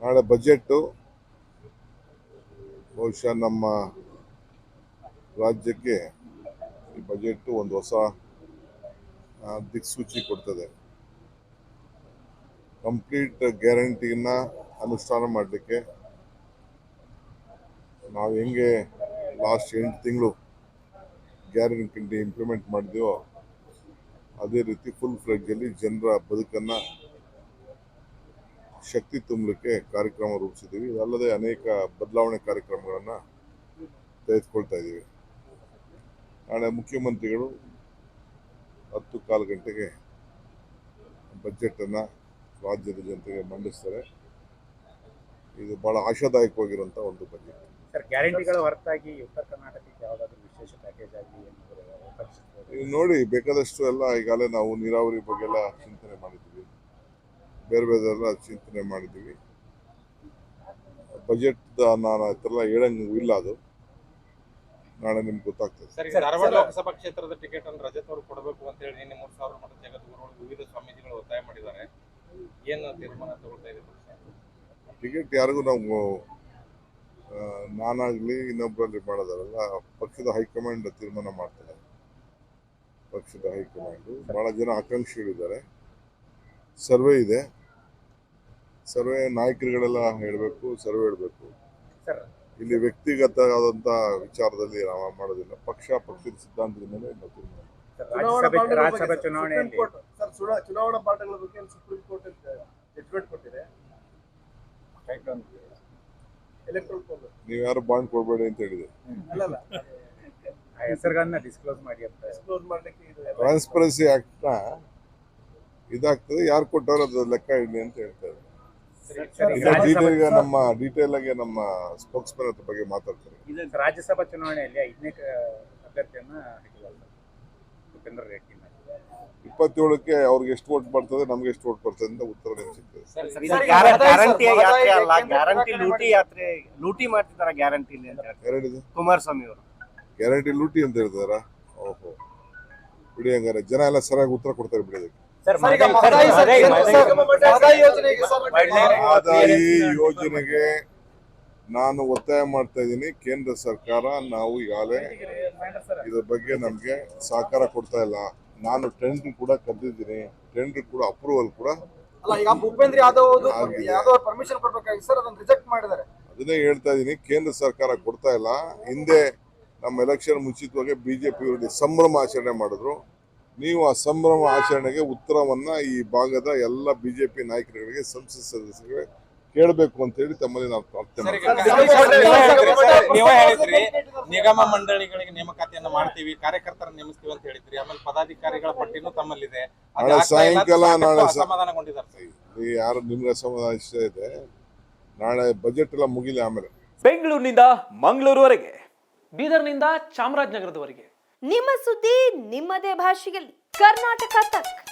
ನಾಳೆ ಬಜೆಟ್ಟು ಬಹುಶಃ ನಮ್ಮ ರಾಜ್ಯಕ್ಕೆ ಈ ಬಜೆಟ್ ಒಂದು ಹೊಸ ದಿಕ್ಸೂಚಿ ಕೊಡ್ತದೆ. ಕಂಪ್ಲೀಟ್ ಗ್ಯಾರಂಟಿನ ಅನುಷ್ಠಾನ ಮಾಡಲಿಕ್ಕೆ ನಾವು ಹೆಂಗೆ ಲಾಸ್ಟ್ 8 ತಿಂಗಳು ಗ್ಯಾರಂಟಿ ಇಂಪ್ಲಿಮೆಂಟ್ ಮಾಡಿದೆವೋ ಅದೇ ರೀತಿ ಫುಲ್ ಫ್ಲೆಡ್ಜಲ್ಲಿ ಜನರ ಬದುಕನ್ನು ಶಕ್ತಿ ತುಂಬಲಿಕ್ಕೆ ಕಾರ್ಯಕ್ರಮ ರೂಪಿಸಿದ್ದೀವಿ. ಇದಲ್ಲದೆ ಅನೇಕ ಬದಲಾವಣೆ ಕಾರ್ಯಕ್ರಮಗಳನ್ನು ತೆಗೆದುಕೊಳ್ತಾ ಇದ್ದೀವಿ. ನಾಳೆ ಮುಖ್ಯಮಂತ್ರಿಗಳು 10:15 ಗಂಟೆಗೆ ಬಜೆಟನ್ನು ರಾಜ್ಯದ ಜನತೆಗೆ ಮಂಡಿಸ್ತಾರೆ. ಇದು ಬಹಳ ಆಶಾದಾಯಕವಾಗಿರುವಂಥ ಒಂದು ಬಜೆಟ್. ಸರ್, ಗ್ಯಾರಂಟಿಗಳ ಹೊರತಾಗಿ ಉತ್ತರ ಕರ್ನಾಟಕಕ್ಕೆ ಯಾವುದಾದ್ರೂ ವಿಶೇಷ ಪ್ಯಾಕೇಜ್ ಆಗಲಿ ನೋಡಿ, ಬೇಕಾದಷ್ಟು ಎಲ್ಲ ಈಗಾಗಲೇ ನಾವು ನೀರಾವರಿ ಬಗ್ಗೆ ಎಲ್ಲ ಚಿಂತನೆ ಮಾಡಿದ್ದೀವಿ, ಬೇರೆ ಬೇರೆಲ್ಲ ಚಿಂತನೆ ಮಾಡಿದ್ದೀವಿ. ಬಜೆಟ್ ನಾನು ಆ ಥರ ಹೇಳಂಗೂ ಇಲ್ಲ, ಅದು ನಾಳೆ ನಿಮ್ಗೆ ಗೊತ್ತಾಗ್ತದೆ. ಧಾರವಾಡ ಲೋಕಸಭಾ ಕ್ಷೇತ್ರದ ಟಿಕೆಟ್ ಅನ್ನು ರಜತ್ ಅವರು ಕೊಡಬೇಕು ಅಂತ ಹೇಳಿ ನಿನ್ನೆ 3000 ಮಠದ ಜಗದ್ಗುರುಗಳು ವಿವಿಧ ಸ್ವಾಮೀಜಿಗಳು ಒತ್ತಾಯ ಮಾಡಿದ್ದಾರೆ. ಏನು ತೀರ್ಮಾನ ತಗೊಳ್ತಾ ಇದೆ? ಟಿಕೆಟ್ ಯಾರಿಗೂ ನಾವು ನಾನಾಗಲಿ ಇನ್ನೊಬ್ಬರಲ್ಲಿ ಮಾಡೋದಾರಲ್ಲ, ಪಕ್ಷದ ಹೈಕಮಾಂಡ್ ತೀರ್ಮಾನ ಮಾಡ್ತಾರೆ. ಪಕ್ಷದ ಹೈಕಮಾಂಡು ಭಾಳ ಜನ ಆಕಾಂಕ್ಷಿಗಳಿದ್ದಾರೆ. ಸರ್ವೆ ಇದೆ, ಸರ್ವೆ ನಾಯಕರುಗಳೆಲ್ಲ ಹೇಳಬೇಕು, ಸರ್ವೆ ಹೇಳಬೇಕು. ಇಲ್ಲಿ ವ್ಯಕ್ತಿಗತ ಆದಂಥ ವಿಚಾರದಲ್ಲಿ ನಾವು ಮಾಡೋದಿಲ್ಲ. ಪಕ್ಷದ ಸಿದ್ಧಾಂತದ ಮೇಲೆ ನಾವು ಚುನಾವಣಾ ಪಾಠಗಳ ಬಗ್ಗೆ ಸುಪ್ರೀಂ ಕೋರ್ಟ್ ಜಡ್ಜ್ಮೆಂಟ್ ಕೊಟ್ಟಿದೆ. ನೀವು ಯಾರು ಬಾಂಡ್ ಕೊಡಬೇಡಿ ಅಂತ ಹೇಳಿದೆ. ಹೆಸರುಗಳನ್ನ ಡಿಸ್ಕ್ಲೋಸ್ ಮಾಡ್ಲಿಕ್ಕೆ ಟ್ರಾನ್ಸ್ಪರೆನ್ಸಿ ಆಕ್ಟ್ ಇದಾಗ್ತದೆ, ಯಾರು ಕೊಟ್ಟವ್ರು ಅದು ಲೆಕ್ಕ ಇಡಲಿ ಅಂತ ಹೇಳ್ತಾರೆ. ಡೀಟೇಲ್ ಆಗಿ ನಮ್ಮ ಸ್ಪೋಕ್ಸ್ಮನ್ ಅದ್ರ ಬಗ್ಗೆ ಮಾತಾಡ್ತಾರೆ. ರಾಜ್ಯಸಭಾ ಚುನಾವಣೆಯಲ್ಲಿ 5ನೇ ಅಭ್ಯರ್ಥಿಯನ್ನ ಉಪೇಂದ್ರ ರೆಡ್ಡಿ 27ಕ್ಕೆ ಅವ್ರಿಗೆ ಎಷ್ಟು ವೋಟ್ ಬರ್ತದೆ, ನಮ್ಗೆ ಎಷ್ಟು ವೋಟ್ ಬರ್ತದೆ ಅಂತ ಉತ್ತರ ನಿಮ್ಗೆ ಸಿಗ್ತದೆ. ಲೂಟಿ ಮಾಡ್ತಿದಾರ ಗ್ಯಾರಂಟಿ ಕುಮಾರಸ್ವಾಮಿ ಅವರು ಗ್ಯಾರಂಟಿ ಲೂಟಿ ಅಂತ ಹೇಳ್ತಾರ. ಓಹೋ, ಬಿಡಿ, ಹಂಗಾರೆ ಜನ ಎಲ್ಲ ಸರಿಯಾಗಿ ಉತ್ತರ ಕೊಡ್ತಾರೆ ಬಿಡಿ. ಆದಾಯಿ ಯೋಜನೆಗೆ ನಾನು ಒತ್ತಾಯ ಮಾಡ್ತಾ ಇದ್ದೀನಿ. ಕೇಂದ್ರ ಸರ್ಕಾರ ನಾವು ಈಗಾಗಲೇ ಇದ್ರ ಬಗ್ಗೆ ನಮ್ಗೆ ಸಹಕಾರ ಕೊಡ್ತಾ ಇಲ್ಲ. ನಾನು ಟೆಂಡರ್ ಕೂಡ ಕರೆದಿದ್ದೀನಿ, ಟೆಂಡರ್ ಕೂಡ ಅಪ್ರೂವಲ್ ಕೂಡ ಭೂಪೇಂದ್ರ ಯಾದವ್ ಪರ್ಮಿಷನ್ ಕೊಡ್ಬೇಕಾಗಿ ಸರ್, ಅದನ್ನ ರಿಜೆಕ್ಟ್ ಮಾಡಿದ್ದಾರೆ. ಅದನ್ನೇ ಹೇಳ್ತಾ ಇದ್ದೀನಿ, ಕೇಂದ್ರ ಸರ್ಕಾರ ಕೊಡ್ತಾ ಇಲ್ಲ. ಹಿಂದೆ ನಮ್ಮ ಎಲೆಕ್ಷನ್ ಮುಂಚಿತವಾಗಿ ಬಿಜೆಪಿ ವಿರುದ್ಧ ಸಂಭ್ರಮ ಆಚರಣೆ ಮಾಡಿದ್ರು. ನೀವು ಆ ಸಂಭ್ರಮ ಆಚರಣೆಗೆ ಉತ್ತರವನ್ನ ಈ ಭಾಗದ ಎಲ್ಲ ಬಿಜೆಪಿ ನಾಯಕರುಗಳಿಗೆ, ಸಂಸತ್ ಸದಸ್ಯರಿಗೆ ಕೇಳಬೇಕು ಅಂತ ಹೇಳಿ ತಮ್ಮಲ್ಲಿ ನಾವು ಪ್ರಾರ್ಥನೆ ಹೇಳಿದ್ರಿ. ನಿಗಮ ಮಂಡಳಿಗಳಿಗೆ ನೇಮಕಾತಿಯನ್ನ ಮಾಡ್ತೀವಿ, ಕಾರ್ಯಕರ್ತರ ನೇಮಿಸ್ತೀವಿ ಅಂತ ಹೇಳಿದ್ರಿ. ಆಮೇಲೆ ಪದಾಧಿಕಾರಿಗಳ ಪಟ್ಟಿನೂ ತಮ್ಮಲ್ಲಿದೆ. ನಾಳೆ ಸಾಯಂಕಾಲ ಅಸಮಾಧಾನಗೊಂಡಿದ್ದಾರೆ. ಯಾರು ನಿಮ್ಗೆ ಅಸಮಾಧಾನ ಇಷ್ಟ ಇದೆ, ನಾಳೆ ಬಜೆಟ್ ಎಲ್ಲ ಮುಗಿಲಿ. ಆಮೇಲೆ ಬೆಂಗಳೂರಿನಿಂದ ಮಂಗಳೂರುವರೆಗೆ, ಬೀದರ್ನಿಂದ ಚಾಮರಾಜನಗರದವರೆಗೆ ನಿಮ್ಮ ಸುದ್ದಿ ನಿಮ್ಮದೇ ಭಾಷೆಯಲ್ಲಿ. ಕರ್ನಾಟಕ ತಕ್.